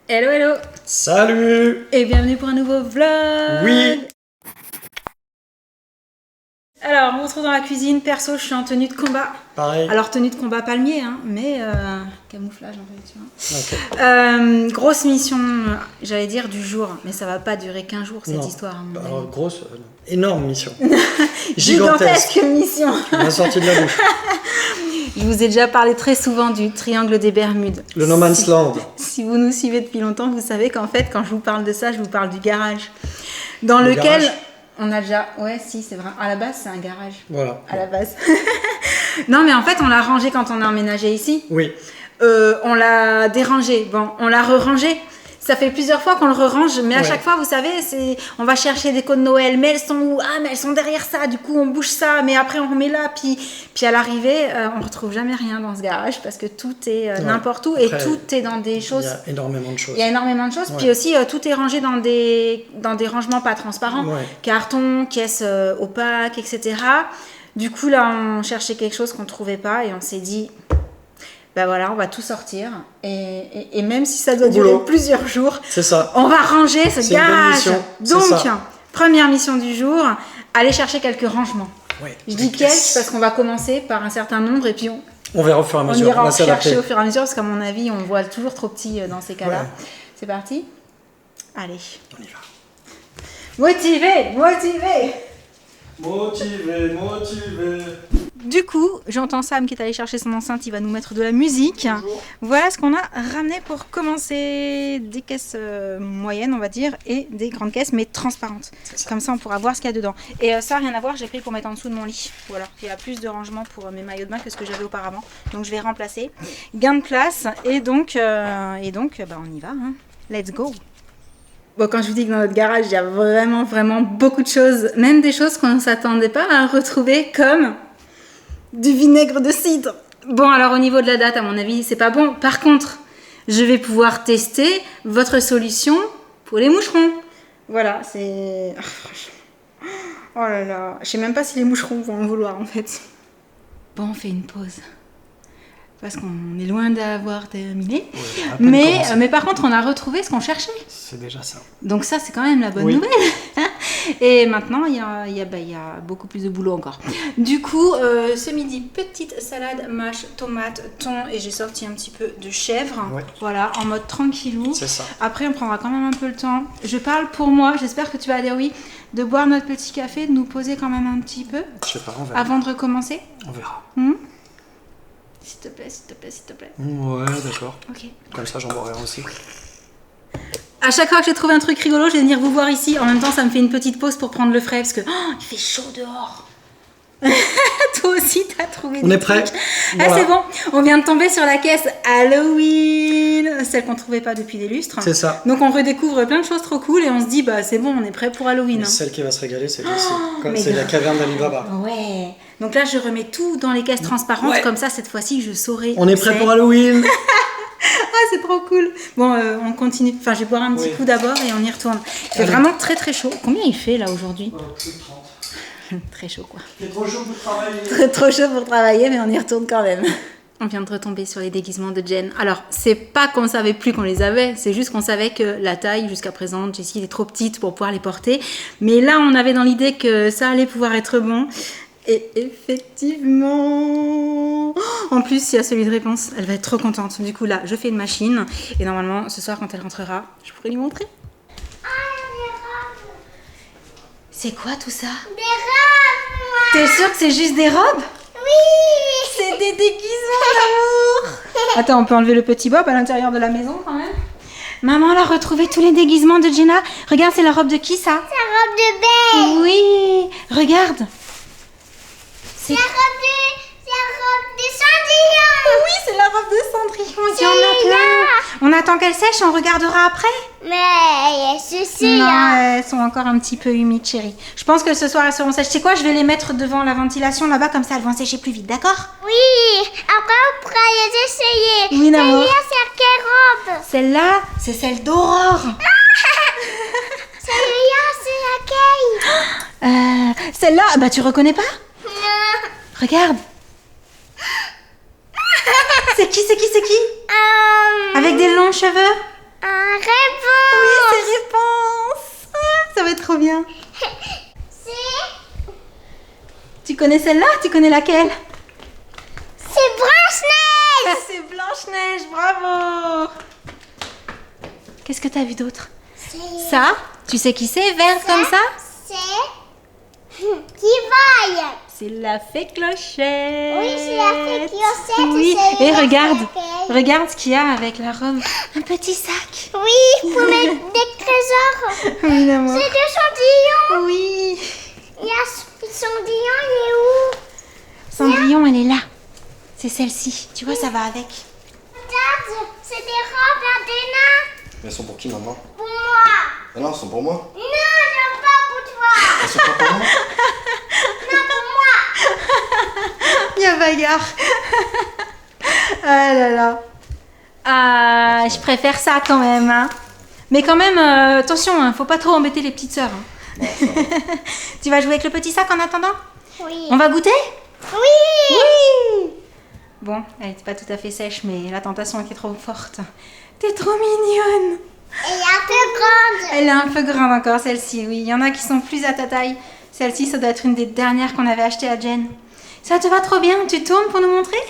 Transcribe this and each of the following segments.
Hello, hello. Salut. Et bienvenue pour un nouveau vlog. Oui. Alors, on se retrouve dans la cuisine. Perso, je suis en tenue de combat. Pareil. Alors, tenue de combat palmier, hein, mais camouflage en fait, tu vois. Okay. Grosse mission, j'allais dire du jour, mais ça va pas durer 15 jours cette histoire. Hein, alors, grosse, énorme mission. Gigantesque mission. On a sorti de la bouche. Je vous ai déjà parlé très souvent du triangle des Bermudes. Le No Man's Land. Si vous nous suivez depuis longtemps, vous savez qu'en fait, quand je vous parle de ça, je vous parle du garage. Dans lequel garage. On a déjà... Ouais, si, c'est vrai. À la base, c'est un garage. Voilà. À la base. Non, mais en fait, on l'a rangé quand on a emménagé ici. Oui. On l'a dérangé. Bon, on l'a re-rangé. Ça fait plusieurs fois qu'on le re-range, mais à chaque fois, vous savez, on va chercher des codes Noël, mais elles sont où? Ah, mais elles sont derrière ça, du coup, on bouge ça, mais après, on remet là, puis à l'arrivée, on retrouve jamais rien dans ce garage, parce que tout est n'importe où, après, et tout est dans des choses... Il y a énormément de choses. Il y a énormément de choses, puis aussi, tout est rangé dans des rangements pas transparents, carton, caisse opaque, etc. Du coup, là, on cherchait quelque chose qu'on trouvait pas, et on s'est dit... Ben voilà, on va tout sortir et même si ça doit durer plusieurs jours, c'est ça. On va ranger ce garage. Donc, ça. Première mission du jour, aller chercher quelques rangements. Oui, je dis quelques parce qu'on va commencer par un certain nombre et puis on verra au fur et à mesure. On ira en chercher au fur et à mesure parce qu'à mon avis, on voit toujours trop petit dans ces cas-là. Ouais. C'est parti. Allez. On y va. Motivé. Motivé. Du coup, j'entends Sam qui est allé chercher son enceinte, il va nous mettre de la musique. Bonjour. Voilà ce qu'on a ramené pour commencer. Des caisses moyennes, on va dire, et des grandes caisses, mais transparentes. Comme ça, on pourra voir ce qu'il y a dedans. Et ça, rien à voir, j'ai pris pour mettre en dessous de mon lit. Voilà, il y a plus de rangement pour mes maillots de bain que ce que j'avais auparavant. Donc, je vais remplacer. Gain de place, et donc on y va. Hein. Let's go. Bon, quand je vous dis que dans notre garage, il y a vraiment beaucoup de choses, même des choses qu'on ne s'attendait pas à retrouver, comme du vinaigre de cidre. Bon, alors au niveau de la date, à mon avis, c'est pas bon. Par contre, je vais pouvoir tester votre solution pour les moucherons. Voilà, c'est... Oh là là, je sais même pas si les moucherons vont en vouloir, en fait. Bon, on fait une pause. Parce qu'on est loin d'avoir terminé. Ouais, mais par contre, on a retrouvé ce qu'on cherchait. C'est déjà ça. Donc ça, c'est quand même la bonne nouvelle. Et maintenant, il y a beaucoup plus de boulot encore. Du coup, ce midi, petite salade, mâche, tomate, thon. Et j'ai sorti un petit peu de chèvre. Ouais. Voilà, en mode tranquillou. C'est ça. Après, on prendra quand même un peu le temps. Je parle pour moi, j'espère que tu vas dire oui. De boire notre petit café, de nous poser quand même un petit peu. Je sais pas, on verra. Avant de recommencer. On verra. S'il te plaît. Ouais, d'accord. Ok. Comme ça, j'en boirai aussi. À chaque fois que j'ai trouvé un truc rigolo, je vais venir vous voir ici. En même temps, ça me fait une petite pause pour prendre le frais parce que il fait chaud dehors. Toi aussi, t'as trouvé. On est prêt. Voilà. Ah, c'est bon. On vient de tomber sur la caisse Halloween, celle qu'on trouvait pas depuis des lustres. C'est ça. Donc on redécouvre plein de choses trop cool et on se dit bah c'est bon, on est prêt pour Halloween. Celle qui va se régaler, c'est ici. C'est la caverne d'Ali Baba. Ouais. Donc là, je remets tout dans les caisses transparentes. Ouais. Comme ça, cette fois-ci, je saurai. On est prêt pour Halloween. Ah, c'est trop cool. Bon, on continue. Enfin, je vais boire un petit coup d'abord et on y retourne. Il fait vraiment très chaud. Combien il fait là aujourd'hui? Plus de 30. Très chaud quoi. C'est trop chaud pour travailler. Trop chaud pour travailler, mais on y retourne quand même. On vient de retomber sur les déguisements de Jen. Alors, c'est pas qu'on savait plus qu'on les avait, c'est juste qu'on savait que la taille, jusqu'à présent, Jessie est trop petite pour pouvoir les porter. Mais là, on avait dans l'idée que ça allait pouvoir être bon. Et effectivement... En plus, il y a celui de réponse. Elle va être trop contente. Du coup, là, je fais une machine. Et normalement, ce soir, quand elle rentrera, je pourrai lui montrer. Ah, des robes. C'est quoi tout ça? Des robes. T'es sûre que c'est juste des robes? Oui. C'est des déguisements d'amour. Attends, on peut enlever le petit bob à l'intérieur de la maison quand même. Maman, elle a retrouvé tous les déguisements de Jenna. Regarde, c'est la robe de qui ça? C'est la robe de Belle. Oui, regarde. C'est la robe de Cendrillon. Oui, c'est la robe de Cendrillon. Il y en a plein. On attend qu'elle sèche, on regardera après. Mais ceci non, elles sont encore un petit peu humides, chérie. Je pense que ce soir, elles seront sèches. C'est quoi? Je vais les mettre devant la ventilation là-bas, comme ça, elles vont sécher plus vite, d'accord? Oui, après on pourra les essayer. Oui, d'amour. Celle-là, c'est quelle robe? Celle-là, c'est celle d'Aurore. Celle-là, c'est laquelle? Celle-là, bah tu reconnais pas? Non. Regarde. C'est qui? Avec des longs cheveux? trop bien. C'est Tu connais celle-là? Tu connais laquelle? Blanche-Neige. Ah, c'est Blanche-Neige, bravo. Qu'est-ce que t'as vu d'autre? Ça, tu sais qui c'est, verte comme ça? C'est qui vaille. C'est la fée Clochette. Oui, c'est la fée Clochette. Oui, c'est et la regarde, fée. regarde ce qu'il y a avec la robe. Un petit sac. Oui, pour mettre des trésors. Oui, l'amour. C'est des chandillons. Oui. Il y a le chandillon, il est où? Cendrillon, elle est là. C'est celle-ci. Tu vois, ça va avec. Regarde, c'est des robes à des nains. Elles sont pour qui, maman? Pour moi. Ah non, elles sont pour moi. Non, j'aime pas pour toi. Elles sont pas pour moi. Non, pour moi. Il y a bagarre. Ah là là. Ah, je préfère ça quand même. Hein. Mais quand même, attention, hein, faut pas trop embêter les petites sœurs. Hein. Tu vas jouer avec le petit sac en attendant? Oui. On va goûter? Oui. Oui. Bon, elle n'est pas tout à fait sèche, mais la tentation était trop forte. T'es trop mignonne. Elle est un peu grande. Elle est un peu grande encore, celle-ci. Oui, il y en a qui sont plus à ta taille. Celle-ci, ça doit être une des dernières qu'on avait achetées à Jen. Ça te va trop bien? Tu tournes pour nous montrer?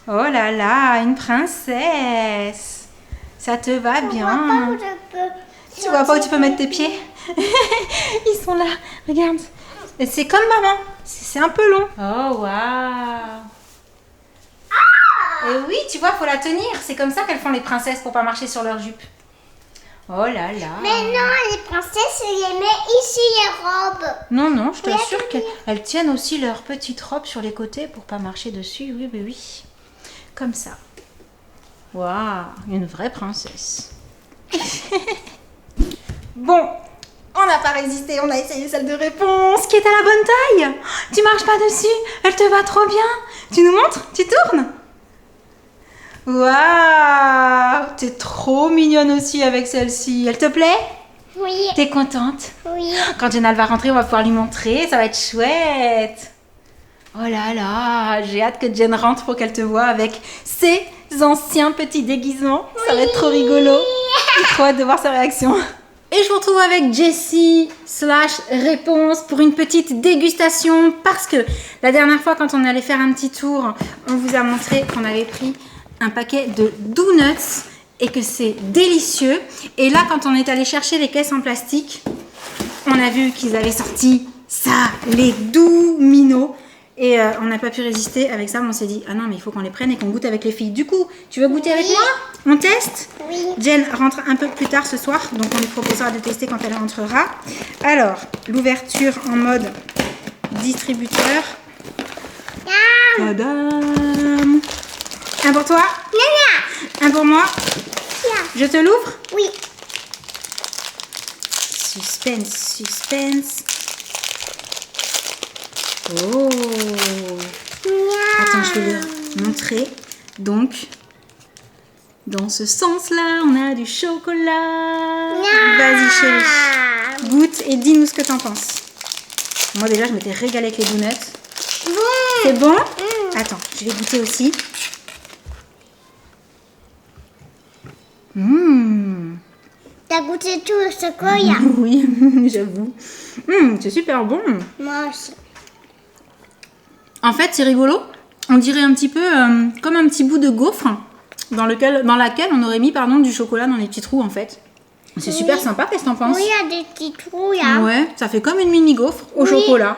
Oh là là, une princesse. Ça te va Je vois pas bien. où je peux. Tu vois pas où tu peux mettre tes pieds? Ils sont là. Regarde. C'est comme maman. C'est un peu long. Oh, waouh. Et oui, tu vois, faut la tenir. C'est comme ça qu'elles font les princesses pour pas marcher sur leur jupe. Oh là là. Mais non, les princesses, elles les mettent ici, les robes. Non, non, je Oui, t'assure attendez. qu'elles tiennent aussi leurs petites robes sur les côtés pour pas marcher dessus. Oui, oui, oui. Comme ça. Waouh, une vraie princesse. Bon, on n'a pas résisté, on a essayé celle de réponse qui est à la bonne taille. Tu marches pas dessus, elle te va trop bien. Tu nous montres? Tu tournes? Waouh, t'es trop mignonne aussi avec celle-ci. Elle te plaît? Oui. T'es contente? Oui. Quand Jenna va rentrer, on va pouvoir lui montrer, ça va être chouette. Oh là là, j'ai hâte que Jen rentre pour qu'elle te voie avec ses anciens petits déguisements. Ça va être trop rigolo. J'ai trop hâte de voir sa réaction. Et je vous retrouve avec Jessie / réponse pour une petite dégustation parce que la dernière fois quand on allait faire un petit tour, on vous a montré qu'on avait pris un paquet de donuts et que c'est délicieux. Et là, quand on est allé chercher les caisses en plastique, on a vu qu'ils avaient sorti ça, les Dominos. Et on n'a pas pu résister avec ça, mais on s'est dit, ah non, mais il faut qu'on les prenne et qu'on goûte avec les filles. Du coup, tu veux goûter avec moi? On teste? Oui. Jen rentre un peu plus tard ce soir, donc on lui proposera de tester quand elle rentrera. Alors, l'ouverture en mode distributeur. Tadam! Un pour toi? Un pour moi? Je te l'ouvre? Oui. Suspense, suspense. Oh! Attends, je vais le montrer. Donc, dans ce sens-là, on a du chocolat. Vas-y, chérie. Goûte et dis-nous ce que t'en penses. Moi, déjà, je m'étais régalée avec les donuts. C'est bon? Attends, je vais goûter aussi. T'as goûté tout le chocolat? Oui, j'avoue. C'est super bon. Moi aussi. En fait, c'est rigolo. On dirait un petit peu comme un petit bout de gaufre dans laquelle on aurait mis du chocolat dans les petits trous en fait. C'est super sympa, qu'est-ce que t'en penses? Oui, il y a des petits trous là. Ouais, ça fait comme une mini gaufre au chocolat.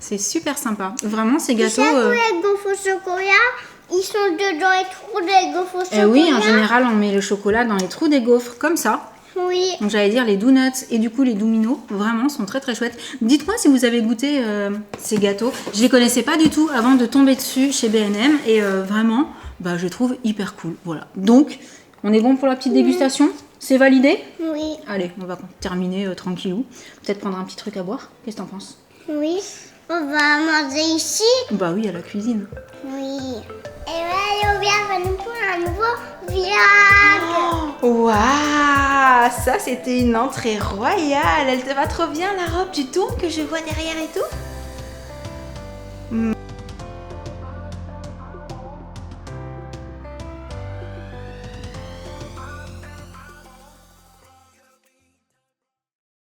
C'est super sympa. Vraiment, ces Tu gâteaux. sais que les gaufres au chocolat, ils sont dedans les trous des gaufres au chocolat. Oui, en général, on met le chocolat dans les trous des gaufres, comme ça. Oui. Donc j'allais dire les donuts et du coup les Dominos, vraiment sont très très chouettes. Dites-moi si vous avez goûté ces gâteaux. Je les connaissais pas du tout avant de tomber dessus chez B&M et vraiment, je les trouve hyper cool. Voilà. Donc, on est bon pour la petite dégustation? C'est validé? Oui. Allez, on va terminer tranquillou. Peut-être prendre un petit truc à boire. Qu'est-ce que t'en penses? Oui. On va manger ici. Bah oui, à la cuisine. Oui. Et voilà, bienvenue pour un nouveau vlog. Waouh, ça c'était une entrée royale. Elle te va trop bien la robe du tour que je vois derrière et tout.